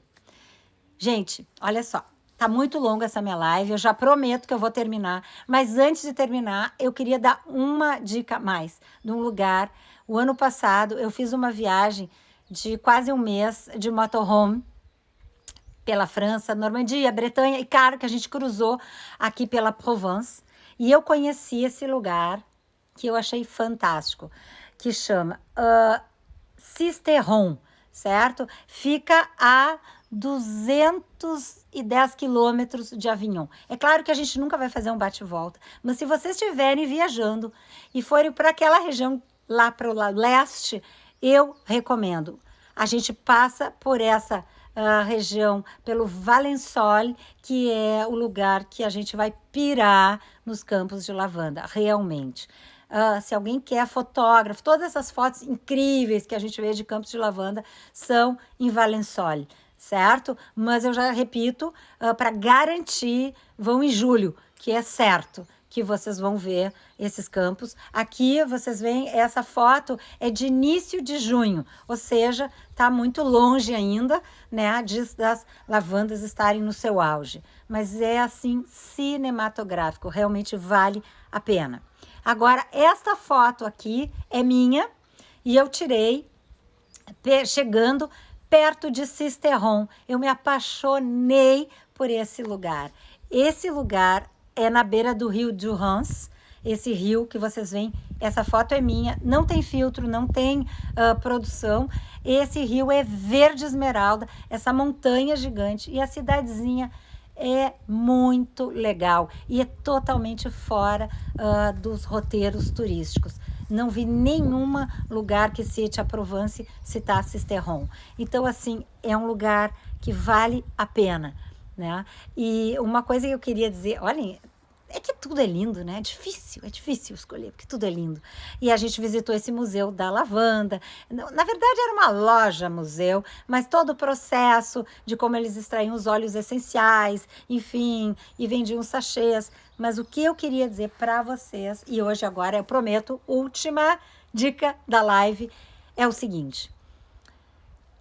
Gente, olha só, tá muito longa essa minha live, eu já prometo que eu vou terminar, mas antes de terminar, eu queria dar uma dica a mais de um lugar. O ano passado eu fiz uma viagem de quase um mês de motorhome pela França, Normandia, Bretanha, e claro que a gente cruzou aqui pela Provence, e eu conheci esse lugar que eu achei fantástico, que chama Sisteron, certo? Fica a 210 quilômetros de Avignon. É claro que a gente nunca vai fazer um bate-volta, mas se vocês estiverem viajando e forem para aquela região lá para o leste, eu recomendo. A gente passa por essa região, pelo Valensole, que é o lugar que a gente vai pirar nos campos de lavanda, realmente. Se alguém quer fotógrafo, todas essas fotos incríveis que a gente vê de campos de lavanda são em Valensole, certo? Mas eu já repito, para garantir, vão em julho, que é certo que vocês vão ver esses campos. Aqui vocês veem, essa foto é de início de junho, ou seja, está muito longe ainda, né, das lavandas estarem no seu auge. Mas é assim, cinematográfico, realmente vale a pena. Agora, esta foto aqui é minha e eu tirei chegando perto de Sisteron. Eu me apaixonei por esse lugar. Esse lugar é na beira do rio Durance, esse rio que vocês veem. Essa foto é minha, não tem filtro, não tem produção. Esse rio é verde esmeralda, essa montanha gigante, e a cidadezinha é muito legal e é totalmente fora dos roteiros turísticos. Não vi nenhum lugar que cite a Provence citar Sisteron. Então, assim, é um lugar que vale a pena, né? E uma coisa que eu queria dizer, olhem, é que tudo é lindo, né? É difícil escolher, porque tudo é lindo. E a gente visitou esse museu da lavanda. Na verdade, era uma loja museu, mas todo o processo de como eles extraíam os óleos essenciais, enfim, e vendiam sachês. Mas o que eu queria dizer para vocês, e hoje agora eu prometo, última dica da live, é o seguinte.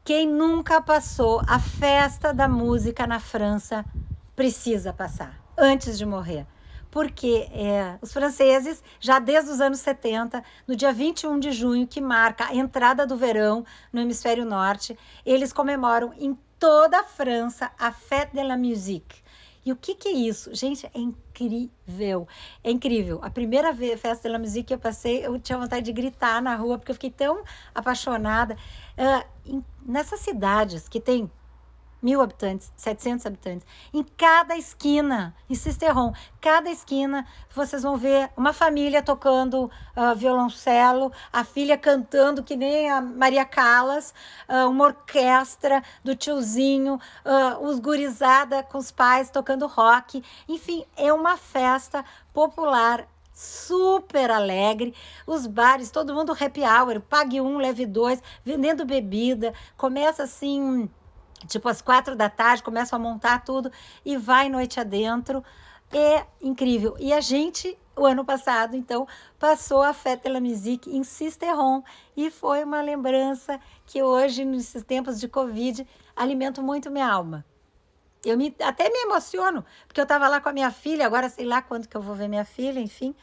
Quem nunca passou a festa da música na França precisa passar, antes de morrer. Porque os franceses, já desde os anos 70, no dia 21 de junho, que marca a entrada do verão no hemisfério norte, eles comemoram em toda a França a Fête de la Musique. E o que é isso? Gente, é incrível. É incrível. A primeira Festa de la Musique que eu passei, eu tinha vontade de gritar na rua, porque eu fiquei tão apaixonada. Nessas cidades que tem 1.000 habitantes, 700 habitantes, em cada esquina, em Sisteron, cada esquina, vocês vão ver uma família tocando violoncelo, a filha cantando que nem a Maria Callas, uma orquestra do tiozinho, os gurizada com os pais tocando rock, enfim, é uma festa popular super alegre, os bares, todo mundo happy hour, pague um, leve dois, vendendo bebida, começa assim, tipo às 4 da tarde, começam a montar tudo e vai noite adentro. É incrível. E a gente, o ano passado, então, passou a Fête de la Musique em Sisteron e foi uma lembrança que hoje, nesses tempos de Covid, alimenta muito minha alma. Eu até me emociono, porque eu estava lá com a minha filha, agora sei lá quando que eu vou ver minha filha, enfim.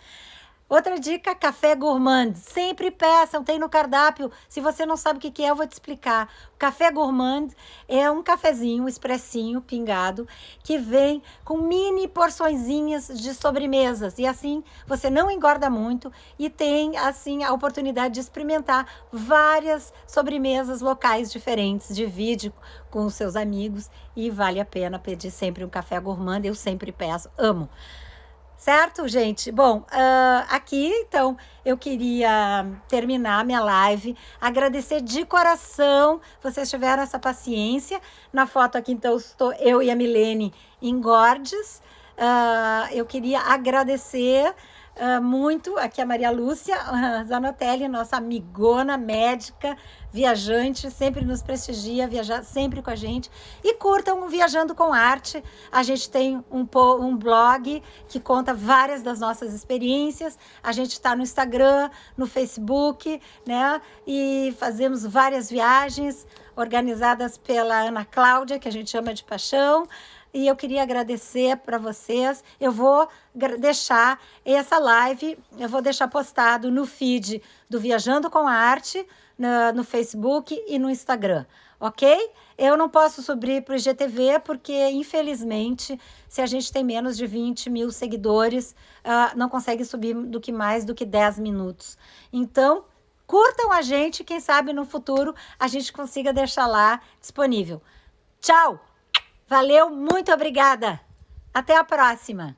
Outra dica, café gourmand. Sempre peçam, tem no cardápio. Se você não sabe o que é, eu vou te explicar. O café gourmand é um cafezinho, um expressinho pingado, que vem com mini porçõezinhas de sobremesas. E assim, você não engorda muito e tem, assim, a oportunidade de experimentar várias sobremesas locais diferentes. Divide com os seus amigos e vale a pena pedir sempre um café gourmand. Eu sempre peço, amo. Certo, gente? Bom, aqui, então, eu queria terminar minha live, agradecer de coração, vocês tiveram essa paciência. Na foto aqui, então, estou eu e a Milene em Gordes. Eu queria agradecer muito aqui a Maria Lúcia Zanotelli, nossa amigona médica, viajante, sempre nos prestigia, viajar sempre com a gente. E curtam o Viajando com Arte. A gente tem um blog que conta várias das nossas experiências. A gente está no Instagram, no Facebook, né? E fazemos várias viagens organizadas pela Ana Cláudia, que a gente chama de paixão. E eu queria agradecer para vocês. Eu vou deixar essa live, eu vou deixar postado no feed do Viajando com Arte, no Facebook e no Instagram, ok? Eu não posso subir para o IGTV porque, infelizmente, se a gente tem menos de 20 mil seguidores, não consegue subir mais do que 10 minutos. Então, curtam a gente, quem sabe no futuro a gente consiga deixar lá disponível. Tchau! Valeu, muito obrigada! Até a próxima!